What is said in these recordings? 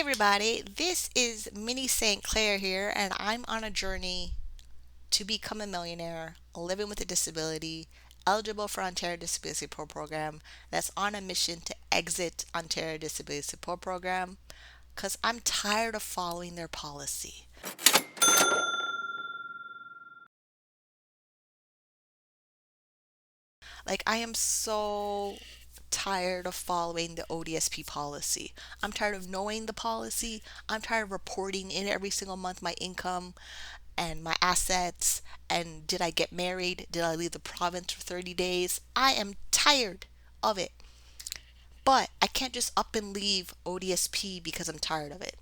everybody, this is Minnie St. Clair here, and I'm on a journey to become a millionaire, living with a disability, eligible for Ontario Disability Support Program, that's on a mission to exit Ontario Disability Support Program because I'm tired of following their policy. Like, I am so tired of following the ODSP policy. I'm tired of knowing the policy. I'm tired of reporting in every single month my income and my assets, and did I get married? Did I leave the province for 30 days? I am tired of it. But I can't just up and leave ODSP because I'm tired of it.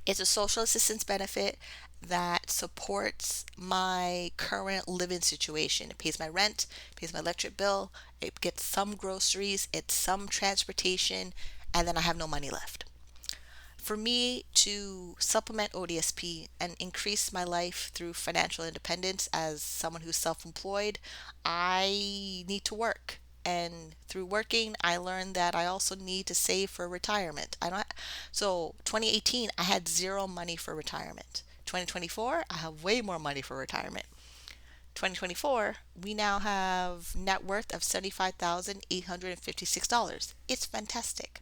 It's a social assistance benefit that supports my current living situation. It pays my rent, pays my electric bill, it gets some groceries, it's some transportation, and then I have no money left. For me to supplement ODSP and increase my life through financial independence as someone who's self employed, I need to work. And through working, I learned that I also need to save for retirement. So 2018, I had zero money for retirement. 2024, I have way more money for retirement. 2024, we now have net worth of $75,856. It's fantastic.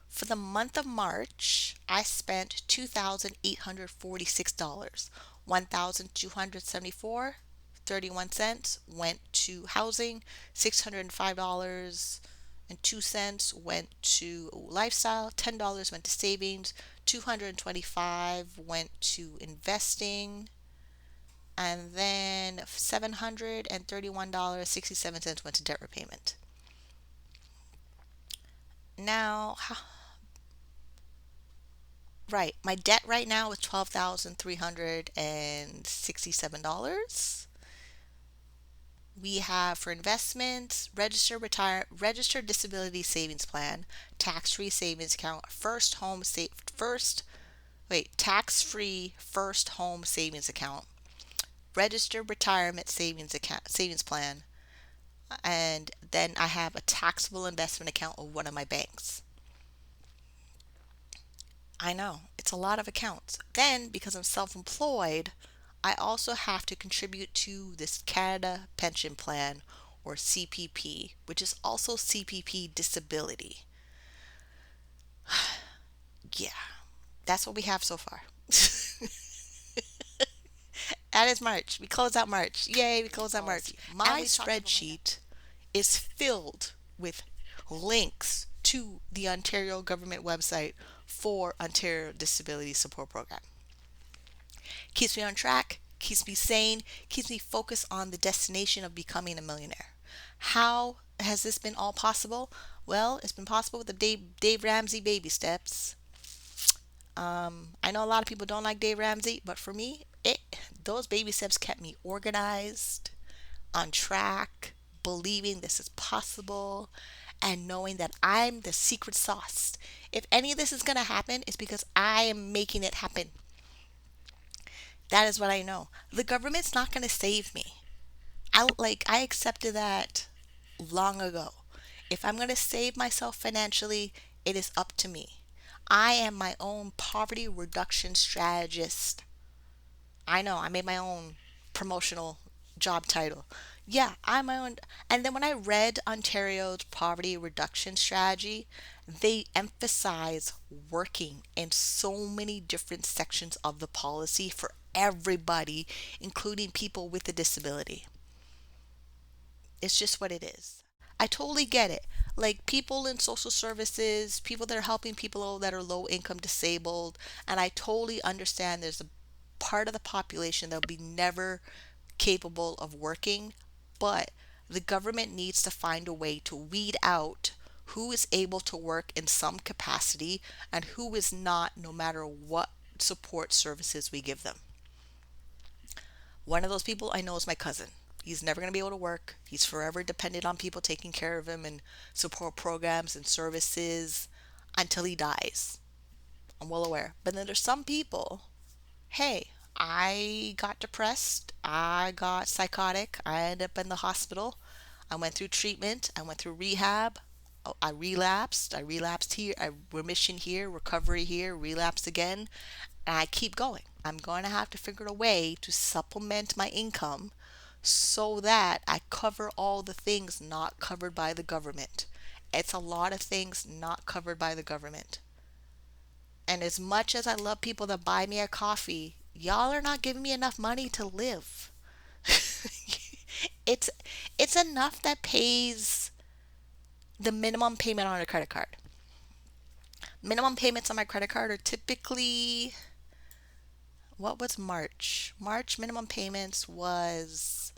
For the month of March, I spent $2,846. 1,274.31 went to housing, $605.02 went to lifestyle, $10 went to savings, 225 went to investing, and then $731.67 went to debt repayment. Now, right. My debt right now is $12,367. We have for investments, registered disability savings plan, tax-free savings account, tax-free first home savings account, registered retirement savings plan, and then I have a taxable investment account with one of my banks. I know, it's a lot of accounts. Then, because I'm self employed, I also have to contribute to this Canada Pension Plan or CPP, which is also CPP disability. Yeah, that's what we have so far. That is March. We close out March. Yay, we close out March. My spreadsheet is filled with links to the Ontario government website for Ontario Disability Support Program. Keeps me on track, keeps me sane, keeps me focused on the destination of becoming a millionaire. How has this been all possible? Well, it's been possible with the Dave Ramsey baby steps. I know a lot of people don't like Dave Ramsey, but for me, those baby steps kept me organized, on track, believing this is possible, and knowing that I'm the secret sauce. If any of this is going to happen, it's because I am making it happen. That is what I know. The government's not going to save me. I accepted that long ago. If I'm going to save myself financially, it is up to me. I am my own poverty reduction strategist. I know, I made my own promotional job title. Yeah, I'm my own. And then when I read Ontario's poverty reduction strategy, they emphasize working in so many different sections of the policy for everybody, including people with a disability. It's just what it is. I totally get it. Like people in social services, people that are helping people that are low income disabled, and I totally understand there's a part of the population that will be never capable of working, but the government needs to find a way to weed out who is able to work in some capacity and who is not, no matter what support services we give them. One of those people I know is my cousin. He's never going to be able to work. He's forever dependent on people taking care of him and support programs and services until he dies. I'm well aware. But then there's some people, hey, I got depressed. I got psychotic. I ended up in the hospital. I went through treatment. I went through rehab. Oh, I relapsed here, I remission here, recovery here, relapse again, and I keep going. I'm going to have to figure a way to supplement my income so that I cover all the things not covered by the government. It's a lot of things not covered by the government. And as much as I love people that buy me a coffee, y'all are not giving me enough money to live. it's it's enough that pays the minimum payment on a credit card. Minimum payments on my credit card are typically, what was March? March minimum payments was,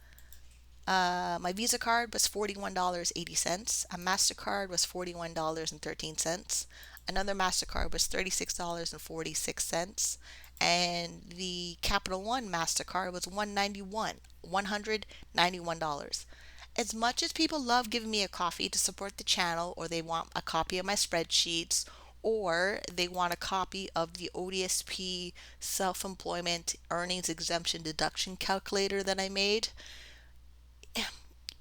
my Visa card was $41.80. A MasterCard was $41.13. Another MasterCard was $36.46. And the Capital One MasterCard was $191. As much as people love giving me a coffee to support the channel, or they want a copy of my spreadsheets, or they want a copy of the ODSP self employment earnings exemption deduction calculator that I made,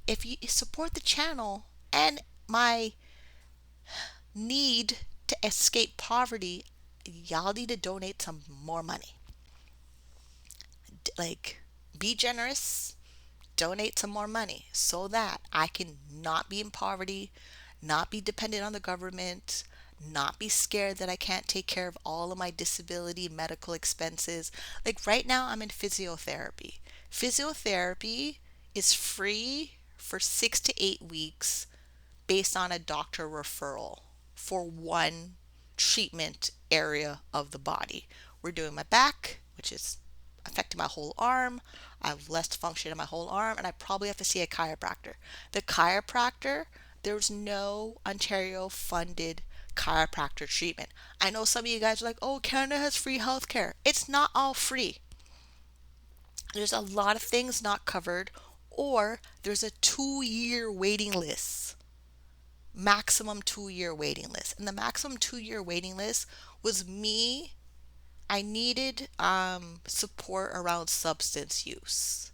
if you support the channel and my need to escape poverty, y'all need to donate some more money. Like, be generous, donate some more money so that I can not be in poverty, not be dependent on the government, not be scared that I can't take care of all of my disability medical expenses. Like right now, I'm in physiotherapy. Physiotherapy is free for 6 to 8 weeks based on a doctor referral for one treatment area of the body. We're doing my back, which is affecting my whole arm. I have less function in my whole arm, and I probably have to see a chiropractor. The chiropractor, there's no Ontario funded chiropractor treatment. I know some of you guys are like, oh, Canada has free healthcare. It's not all free. There's a lot of things not covered, or there's a 2 year waiting list, maximum 2 year waiting list. And the maximum 2 year waiting list was me. I needed support around substance use.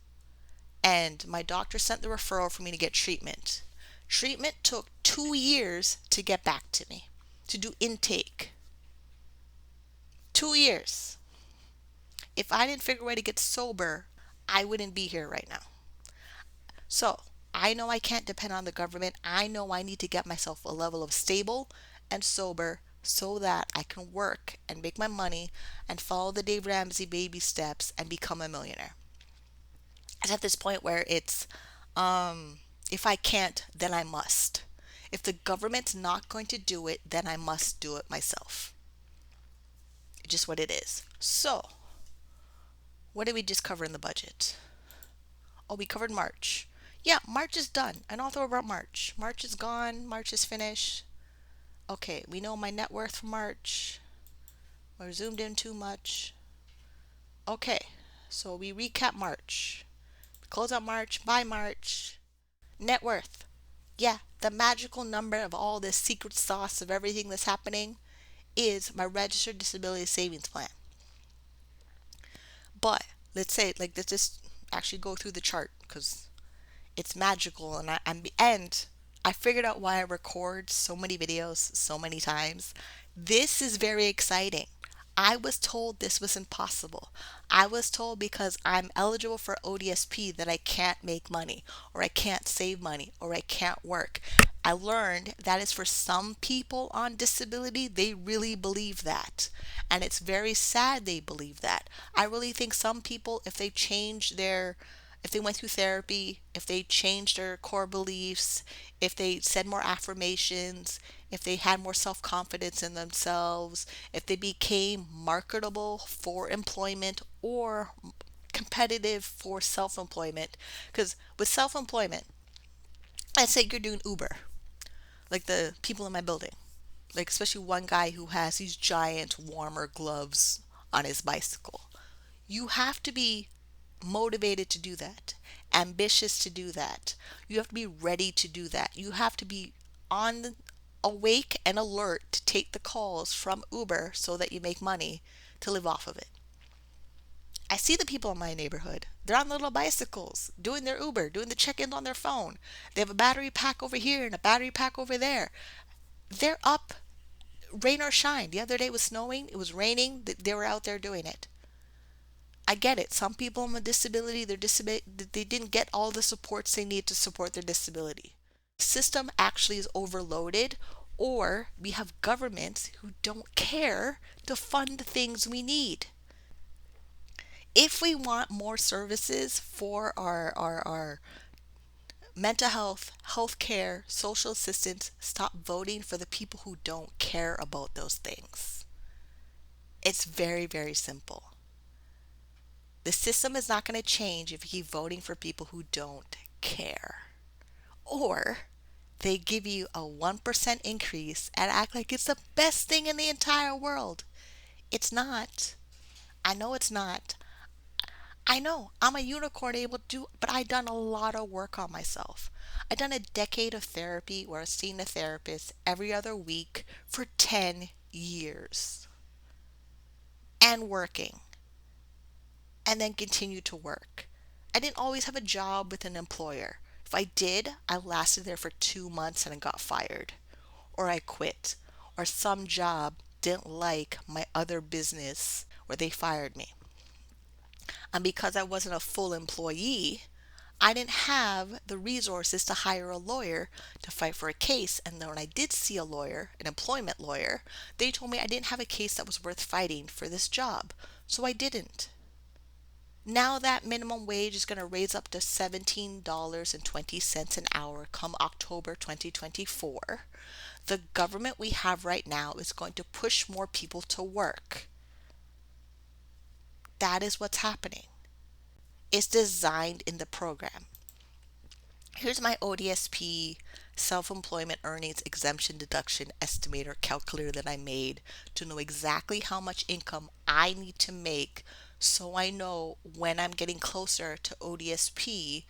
And my doctor sent the referral for me to get treatment. Treatment took 2 years to get back to me, to do intake. 2 years. If I didn't figure a way to get sober, I wouldn't be here right now. So I know I can't depend on the government. I know I need to get myself a level of stable and sober so that I can work and make my money and follow the Dave Ramsey baby steps and become a millionaire. It's at this point where it's, if I can't, then I must. If the government's not going to do it, then I must do it myself. Just what it is. So, what did we just cover in the budget? Oh, we covered March. Yeah, March is done. I don't throw about March. March is gone. March is finished. Okay, we know my net worth for March. We're zoomed in too much. Okay, so we recap March. Close out March, by March. Net worth. Yeah, the magical number of all this secret sauce of everything that's happening is my registered disability savings plan. But let's say, like, let's just actually go through the chart because it's magical, and I figured out why I record so many videos so many times. This is very exciting. I was told this was impossible. I was told because I'm eligible for ODSP that I can't make money, or I can't save money, or I can't work. I learned that is for some people on disability. They really believe that. And it's very sad they believe that. I really think some people, if they went through therapy, if they changed their core beliefs, if they said more affirmations, if they had more self confidence in themselves, if they became marketable for employment or competitive for self employment. Because with self employment, let's say you're doing Uber, like the people in my building, like especially one guy who has these giant warmer gloves on his bicycle. You have to be motivated to do that, ambitious to do that. You have to be ready to do that. You have to be on awake and alert to take the calls from Uber so that you make money to live off of it. I see the people in my neighborhood. They're on little bicycles, doing their Uber, doing the check-ins on their phone. They have a battery pack over here and a battery pack over there. They're up, rain or shine. The other day it was snowing, it was raining, they were out there doing it. I get it. Some people on a disability, they didn't get all the supports they need to support their disability. The system actually is overloaded, or we have governments who don't care to fund the things we need. If we want more services for our mental health, health care, social assistance, stop voting for the people who don't care about those things. It's very, very simple. The system is not going to change if you keep voting for people who don't care. Or they give you a 1% increase and act like it's the best thing in the entire world. It's not. I know it's not. I know I'm a unicorn able to do, but I've done a lot of work on myself. I've done a decade of therapy where I've seen a therapist every other week for 10 years and working, and then continue to work. I didn't always have a job with an employer. If I did, I lasted there for 2 months and I got fired, or I quit, or some job didn't like my other business where they fired me. And because I wasn't a full employee, I didn't have the resources to hire a lawyer to fight for a case. And then when I did see a lawyer, an employment lawyer, they told me I didn't have a case that was worth fighting for this job. So I didn't. Now that minimum wage is going to raise up to $17.20 an hour come October 2024. The government we have right now is going to push more people to work. That is what's happening. It's designed in the program. Here's my ODSP self-employment earnings exemption deduction estimator calculator that I made to know exactly how much income I need to make so I know when I'm getting closer to ODSP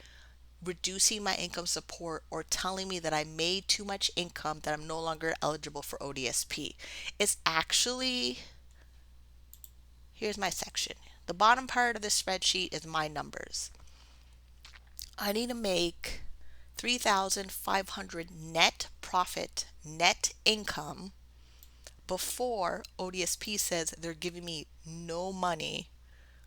reducing my income support or telling me that I made too much income that I'm no longer eligible for ODSP. It's actually, here's my section. The bottom part of the spreadsheet is my numbers. I need to make 3,500 net profit, net income before ODSP says they're giving me no money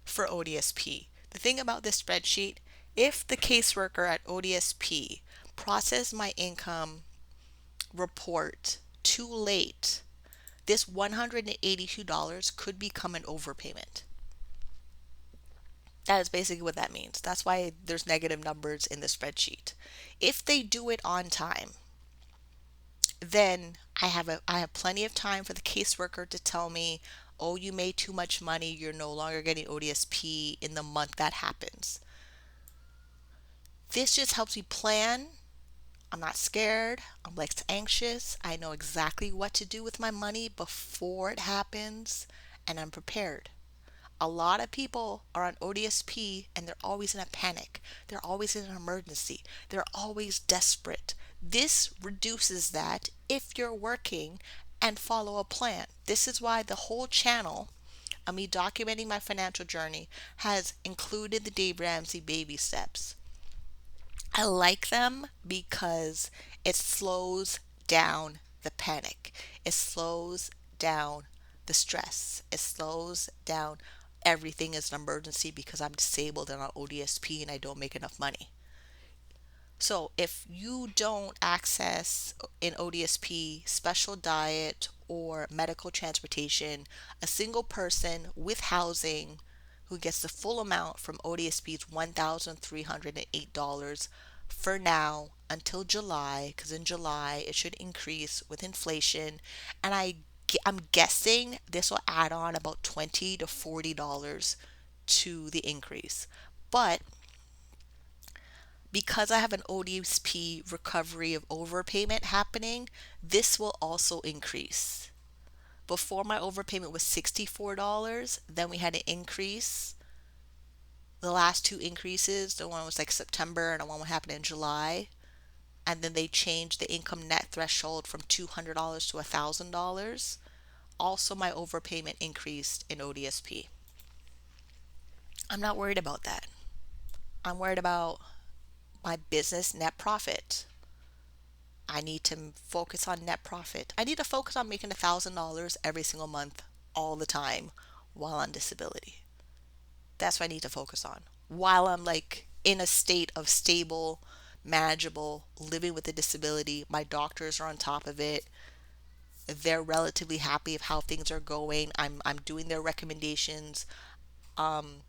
for ODSP. The thing about this spreadsheet, if the caseworker at ODSP processed my income report too late, this $182 could become an overpayment. That is basically what that means. That's why there's negative numbers in the spreadsheet. If they do it on time, then I have plenty of time for the caseworker to tell me, "Oh, you made too much money. You're no longer getting ODSP in the month that happens." This just helps me plan. I'm not scared. I'm less anxious. I know exactly what to do with my money before it happens, and I'm prepared. A lot of people are on ODSP and they're always in a panic. They're always in an emergency. They're always desperate. This reduces that if you're working and follow a plan. This is why the whole channel of me documenting my financial journey has included the Dave Ramsey baby steps. I like them because it slows down the panic. It slows down the stress. It slows down everything is an emergency because I'm disabled and on ODSP and I don't make enough money. So if you don't access in ODSP special diet or medical transportation, a single person with housing who gets the full amount from ODSP's $1,308 for now until July, because in July it should increase with inflation, and I'm guessing this will add on about $20 to $40 to the increase. But because I have an ODSP recovery of overpayment happening, this will also increase. Before my overpayment was $64, then we had an increase. The last two increases, the one was like September and the one what happened in July. And then they changed the income net threshold from $200 to $1,000. Also, my overpayment increased in ODSP. I'm not worried about that. I'm worried about my business net profit. I need to focus on net profit. I need to focus on making $1,000 every single month, all the time, while on disability. That's what I need to focus on. While I'm like in a state of stable, manageable living with a disability, my doctors are on top of it. They're relatively happy of how things are going. I'm doing their recommendations. Um,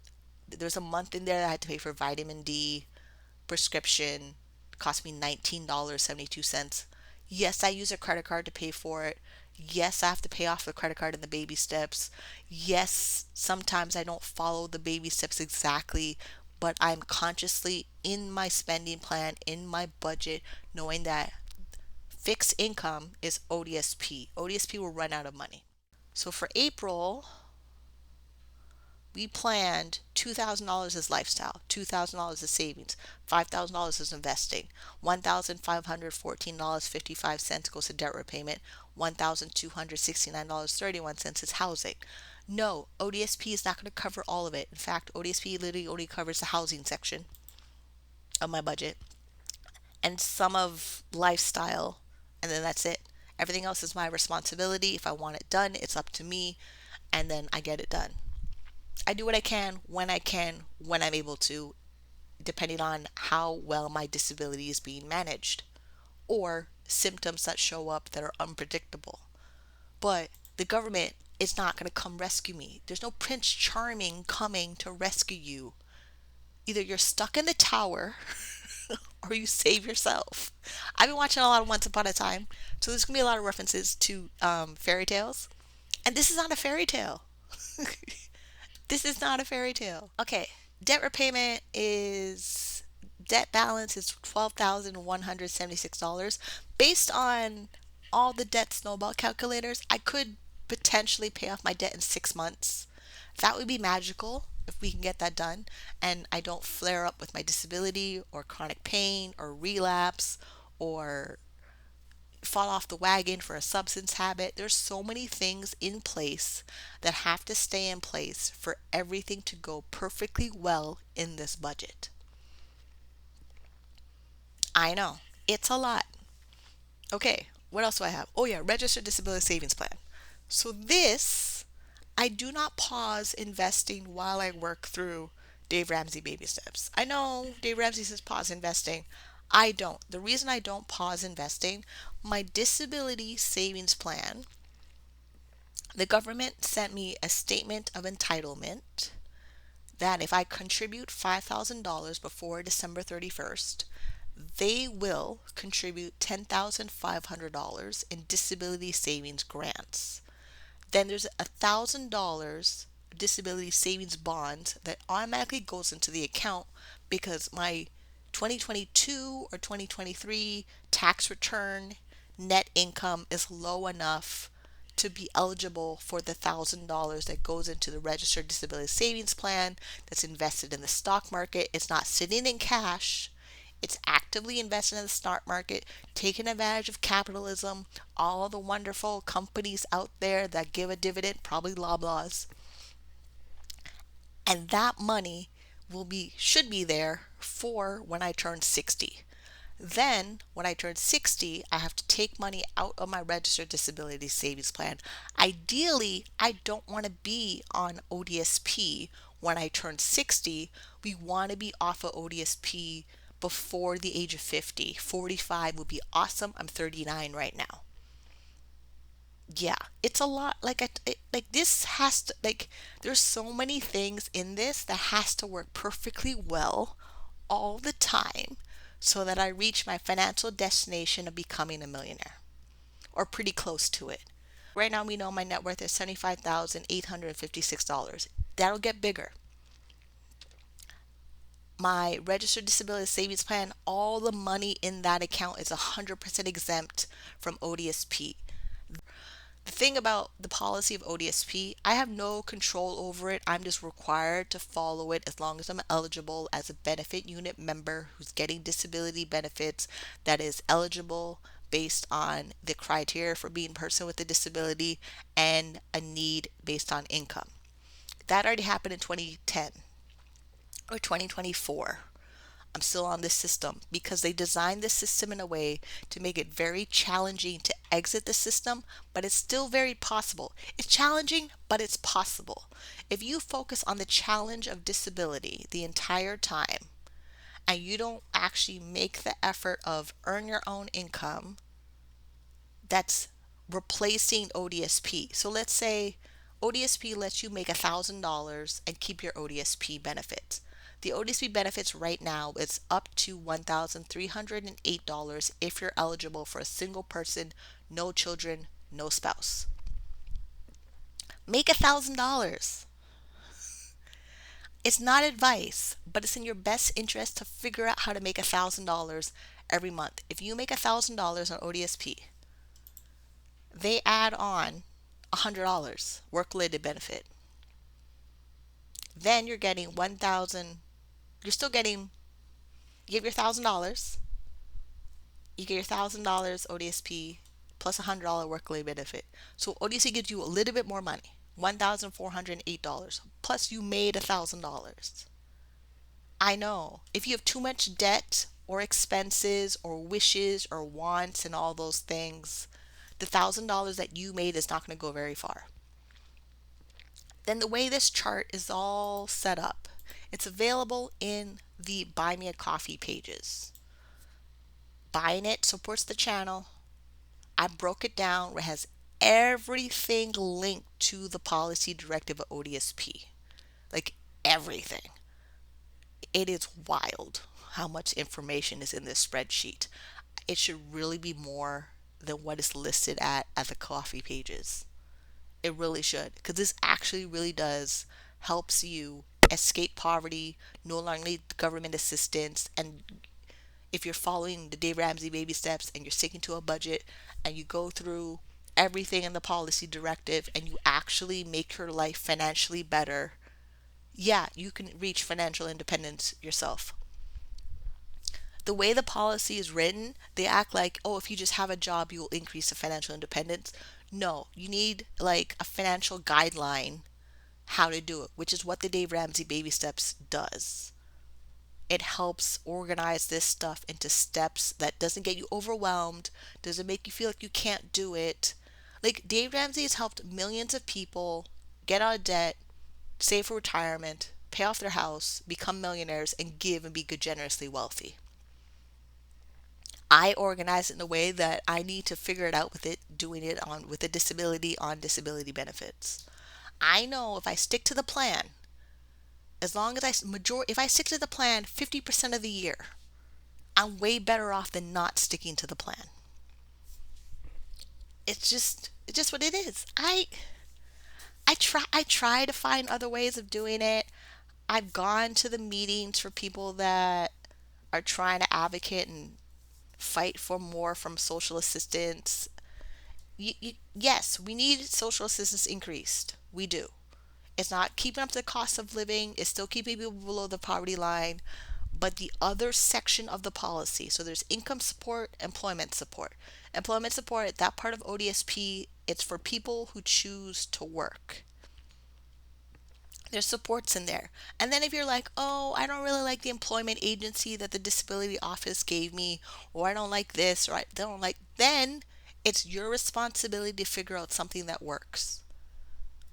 there's a month in there that I had to pay for vitamin D prescription. It cost me $19.72. Yes, I use a credit card to pay for it. Yes, I have to pay off the credit card in the baby steps. Yes, sometimes I don't follow the baby steps exactly, but I'm consciously in my spending plan, in my budget, knowing that fixed income is ODSP. ODSP will run out of money. So for April, we planned $2,000 as lifestyle, $2,000 as savings, $5,000 as investing, $1,514.55 goes to debt repayment, $1,269.31 is housing. No, ODSP is not going to cover all of it. In fact, ODSP literally only covers the housing section of my budget and some of lifestyle, and then that's it. Everything else is my responsibility. If I want it done, it's up to me, and then I get it done. I do what I can, when I'm able to, depending on how well my disability is being managed or symptoms that show up that are unpredictable. But the government is not going to come rescue me. There's no Prince Charming coming to rescue you. Either you're stuck in the tower or you save yourself. I've been watching a lot of Once Upon a Time, so there's going to be a lot of references to fairy tales. And this is not a fairy tale. This is not a fairy tale. Okay, debt repayment is debt balance is $12,176. Based on all the debt snowball calculators, I could potentially pay off my debt in 6 months. That would be magical if we can get that done and I don't flare up with my disability or chronic pain or relapse or fall off the wagon for a substance habit. There's so many things in place that have to stay in place for everything to go perfectly well in this budget. I know, it's a lot. Okay, what else do I have? Oh yeah, registered disability savings plan. So this, I do not pause investing while I work through Dave Ramsey baby steps. I know Dave Ramsey says pause investing. I don't. The reason I don't pause investing, my disability savings plan, the government sent me a statement of entitlement that if I contribute $5,000 before December 31st, they will contribute $10,500 in disability savings grants. Then there's $1,000 disability savings bonds that automatically goes into the account because my 2022 or 2023 tax return net income is low enough to be eligible for the $1,000 that goes into the registered disability savings plan that's invested in the stock market. It's not sitting in cash. It's actively invested in the stock market, taking advantage of capitalism, all the wonderful companies out there that give a dividend, probably Loblaws. And that money should be there for when I turn 60. Then, when I turn 60, I have to take money out of my registered disability savings plan. Ideally, I don't want to be on ODSP when I turn 60. We want to be off of ODSP before the age of 50. 45 would be awesome. I'm 39 right now. Yeah, it's a lot. Like this has to, like, there's so many things in this that has to work perfectly well all the time so that I reach my financial destination of becoming a millionaire or pretty close to it. Right now, we know my net worth is $75,856. That'll get bigger. My registered disability savings plan, all the money in that account is 100% exempt from ODSP. The thing about the policy of ODSP, I have no control over it. I'm just required to follow it as long as I'm eligible as a benefit unit member who's getting disability benefits that is eligible based on the criteria for being a person with a disability and a need based on income. That already happened in 2010 or 2024. I'm still on this system, because they designed this system in a way to make it very challenging to exit the system, but it's still very possible. It's challenging, but it's possible. If you focus on the challenge of disability the entire time and you don't actually make the effort of earn your own income, that's replacing ODSP. So let's say ODSP lets you make $1,000 and keep your ODSP benefits. The ODSP benefits right now is up to $1,308 if you're eligible for a single person, no children, no spouse. Make $1,000. It's not advice, but it's in your best interest to figure out how to make $1,000 every month. If you make $1,000 on ODSP, they add on $100 work-related benefit. Then you're getting 1,000. You're still getting. You give your $1,000. You get your $1,000 ODSP plus $100 work-related benefit. So ODSP gives you a little bit more money, $1,408. Plus you made $1,000. I know. If you have too much debt or expenses or wishes or wants and all those things, the $1,000 that you made is not going to go very far. Then the way this chart is all set up, it's available in the Buy Me a Coffee pages. Buying it supports the channel. I broke it down where it has everything linked to the policy directive of ODSP. Like everything. It is wild how much information is in this spreadsheet. It should really be more than what is listed at the coffee pages. It really should, because this actually really does helps you escape poverty, no longer need government assistance, and if you're following the Dave Ramsey baby steps and you're sticking to a budget and you go through everything in the policy directive and you actually make your life financially better, yeah, you can reach financial independence yourself. The way the policy is written, they act like, oh, if you just have a job, you will increase the financial independence. No, you need like a financial guideline how to do it, which is what the Dave Ramsey Baby Steps does. It helps organize this stuff into steps that doesn't get you overwhelmed, doesn't make you feel like you can't do it. Like Dave Ramsey has helped millions of people get out of debt, save for retirement, pay off their house, become millionaires, and give and be good, generously wealthy. I organize it in a way that I need to figure it out with it, doing it on with a disability on disability benefits. I know if I stick to the plan, as long as if I stick to the plan 50% of the year, I'm way better off than not sticking to the plan. It's just what it is. I try to find other ways of doing it. I've gone to the meetings for people that are trying to advocate and fight for more from social assistance. Yes, we need social assistance increased. We do. It's not keeping up to the cost of living. It's still keeping people below the poverty line. But the other section of the policy, so there's income support, employment support. Employment support, that part of ODSP, it's for people who choose to work. There's supports in there. And then if you're like, oh, I don't really like the employment agency that the disability office gave me, or I don't like this, or I don't like, then it's your responsibility to figure out something that works.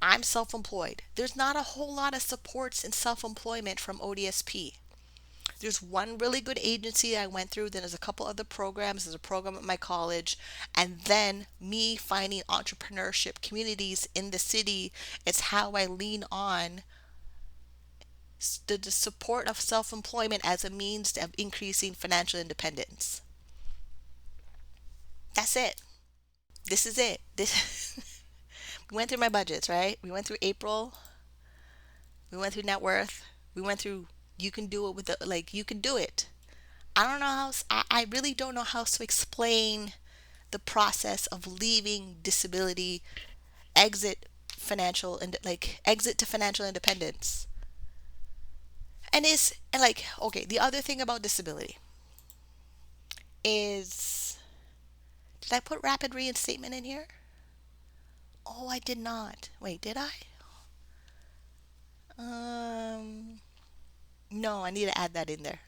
I'm self-employed. There's not a whole lot of supports in self-employment from ODSP. There's one really good agency I went through. Then there's a couple other programs. There's a program at my college. And then me finding entrepreneurship communities in the city is how I lean on the support of self-employment as a means of increasing financial independence. That's it. This is it. This we went through my budgets, right? We went through April. We went through net worth. We went through you can do it with the like you can do it. I don't know how I really don't know how to explain the process of leaving disability, exit financial and like exit to financial independence. And is and like okay, the other thing about disability is did I put rapid reinstatement in here? Oh, I did not. Wait, did I? Um no, I need to add that in there.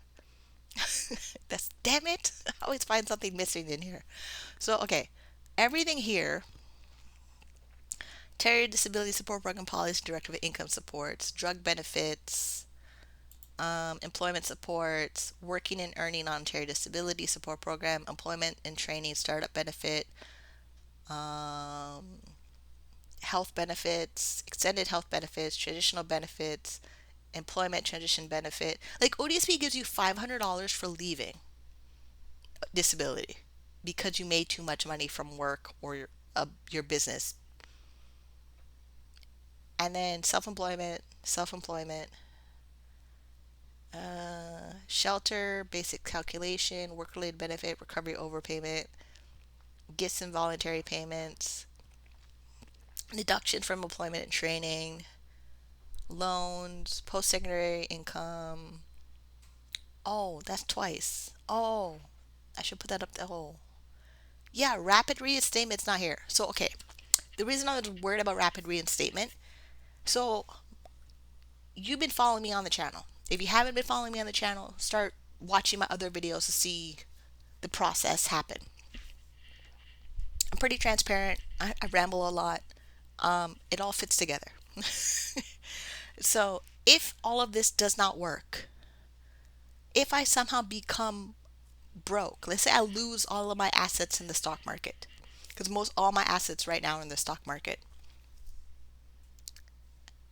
That's damn it. I always find something missing in here. So, okay. Everything here, Terry Disability Support Program Policy, Directive of Income Supports, drug benefits, employment supports, working and earning on Ontario Disability Support Program, employment and training, startup benefit, um, health benefits, extended health benefits, traditional benefits, employment transition benefit. Like ODSP gives you $500 for leaving disability because you made too much money from work or your business. And then self employment, shelter, basic calculation, work related benefit, recovery overpayment, gifts and voluntary payments, deduction from employment and training, loans, post secondary income. Oh, that's twice. Oh, I should put that up the whole. Yeah, rapid reinstatement's not here. So, okay. The reason I was worried about rapid reinstatement, so you've been following me on the channel. If you haven't been following me on the channel, start watching my other videos to see the process happen. I'm pretty transparent. I ramble a lot. It all fits together. So, if all of this does not work, if I somehow become broke, let's say I lose all of my assets in the stock market, because most all my assets right now are in the stock market,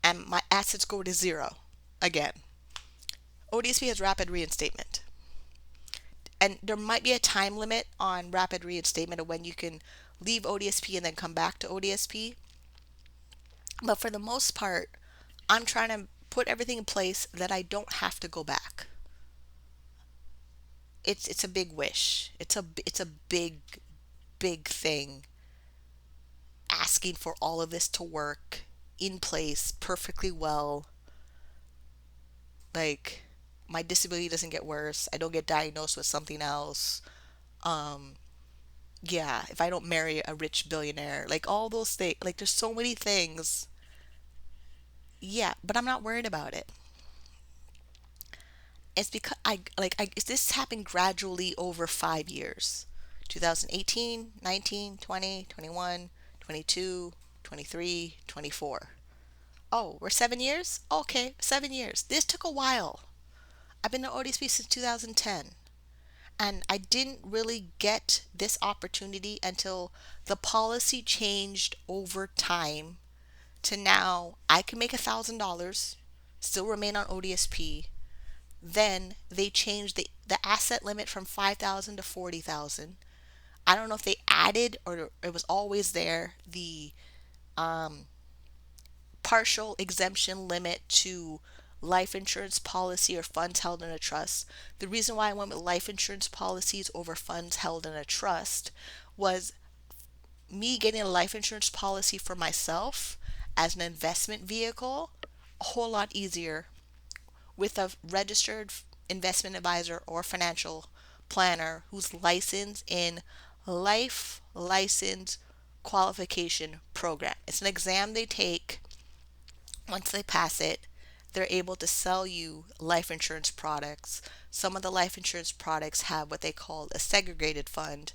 and my assets go to zero again. ODSP has rapid reinstatement. And there might be a time limit on rapid reinstatement of when you can leave ODSP and then come back to ODSP. But for the most part, I'm trying to put everything in place that I don't have to go back. It's a big wish. It's a big thing, asking for all of this to work in place perfectly well. Like, my disability doesn't get worse. I don't get diagnosed with something else. Um, yeah, if I don't marry a rich billionaire, like all those things, like there's so many things. Yeah, but I'm not worried about it. It's because this happened gradually over 5 years. 2018, 19, 20, 21, 22, 23, 24. Oh, we're 7 years? Okay, 7 years. This took a while. I've been to ODSP since 2010. And I didn't really get this opportunity until the policy changed over time to now I can make $1,000, still remain on ODSP. Then they changed the asset limit from 5,000 to 40,000. I don't know if they added or it was always there the um, partial exemption limit to life insurance policy or funds held in a trust. The reason why I went with life insurance policies over funds held in a trust was me getting a life insurance policy for myself as an investment vehicle a whole lot easier with a registered investment advisor or financial planner who's licensed in life license qualification program. It's an exam they take. Once they pass it, they're able to sell you life insurance products. Some of the life insurance products have what they call a segregated fund,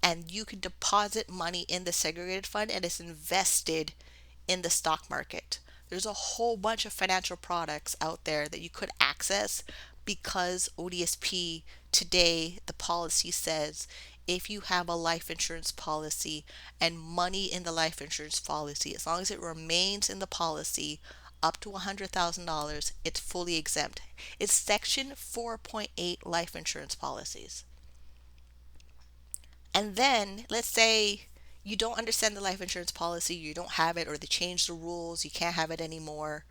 and you can deposit money in the segregated fund and it's invested in the stock market. There's a whole bunch of financial products out there that you could access because ODSP today, the policy says if you have a life insurance policy and money in the life insurance policy, as long as it remains in the policy up to $100,000, it's fully exempt. It's section 4.8 life insurance policies. And then let's say you don't understand the life insurance policy, you don't have it, or they change the rules, you can't have it anymore.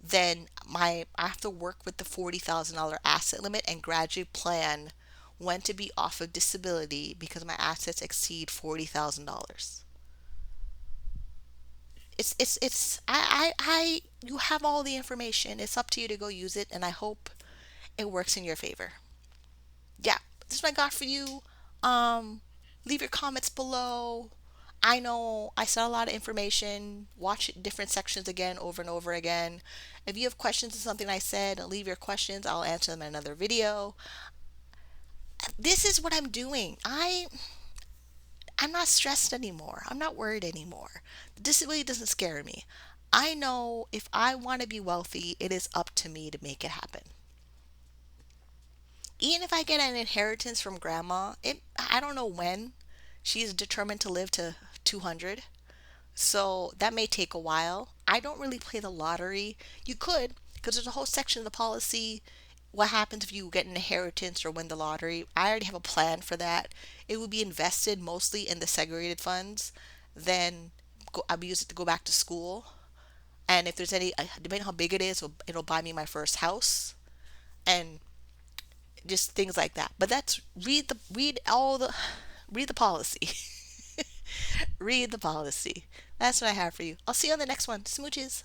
Then I have to work with the $40,000 asset limit and gradually plan when to be off of disability because my assets exceed $40,000. I you have all the information. It's up to you to go use it, and I hope it works in your favor. Yeah, this is what I got for you. Um, Leave your comments below. I know I said a lot of information. Watch different sections again over and over again. If you have questions on something I said, leave your questions. I'll answer them in another video. This is what I'm doing. I'm not stressed anymore. I'm not worried anymore. Disability doesn't scare me. I know if I want to be wealthy, it is up to me to make it happen. Even if I get an inheritance from grandma, I don't know when. She's determined to live to 200. So that may take a while. I don't really play the lottery. You could, because there's a whole section of the policy. What happens if you get an inheritance or win the lottery? I already have a plan for that. It would be invested mostly in the segregated funds. Then I would use it to go back to school. And if there's any, depending on how big it is, it'll buy me my first house and just things like that. But that's read the policy. Read the policy. That's what I have for you. I'll see you on the next one. Smooches.